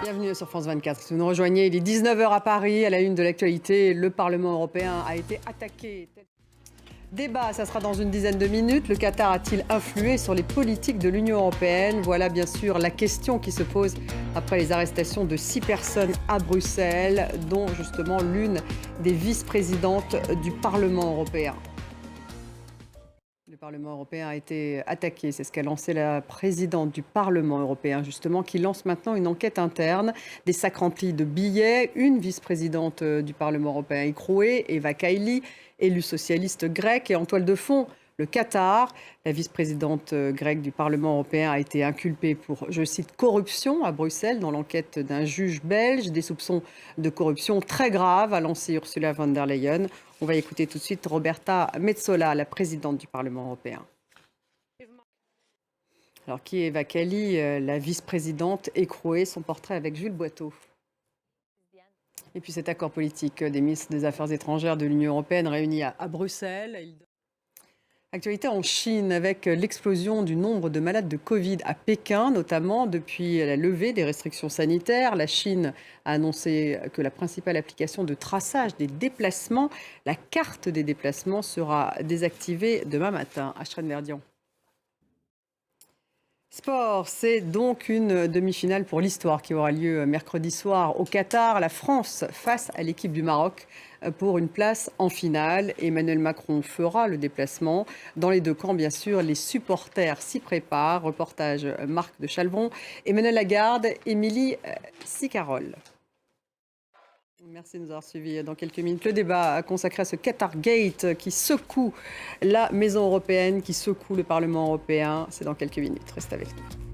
Bienvenue sur France 24. Si vous nous rejoignez, il est 19 h à Paris. À la une de l'actualité, le Parlement européen a été attaqué. Débat, ça sera dans une dizaine de minutes. Le Qatar a-t-il influé sur les politiques de l'Union européenne? Voilà bien sûr la question qui se pose après les arrestations de 6 personnes à Bruxelles, dont justement l'une des vice-présidentes du Parlement européen. Le Parlement européen a été attaqué, c'est ce qu'a lancé la présidente du Parlement européen, justement, qui lance maintenant une enquête interne. Des sacs remplis de billets, une vice-présidente du Parlement européen écrouée, Eva Kaili, élue socialiste grecque, et en toile de fond, le Qatar. La vice-présidente grecque du Parlement européen a été inculpée pour, je cite, corruption à Bruxelles dans l'enquête d'un juge belge. Des soupçons de corruption très graves, a lancé Ursula von der Leyen. On va écouter tout de suite Roberta Metsola, la présidente du Parlement européen. Alors, qui est Eva Kaili, la vice-présidente écrouée? Son portrait avec Jules Boiteau. Et puis cet accord politique des ministres des Affaires étrangères de l'Union européenne réunis à Bruxelles. Actualité en Chine avec l'explosion du nombre de malades de Covid à Pékin, notamment depuis la levée des restrictions sanitaires. La Chine a annoncé que la principale application de traçage des déplacements, la carte des déplacements, sera désactivée demain matin. Astrid Verdian. Sport, c'est donc une demi-finale pour l'histoire qui aura lieu mercredi soir au Qatar. La France face à l'équipe du Maroc pour une place en finale. Emmanuel Macron fera le déplacement. Dans les deux camps, bien sûr, les supporters s'y préparent. Reportage Marc de Chalvron, Emmanuel Lagarde, Émilie Sicarol. Merci de nous avoir suivis. Dans quelques minutes, le débat consacré à ce Qatar Gate qui secoue la maison européenne, qui secoue le Parlement européen. C'est dans quelques minutes. Restez avec nous.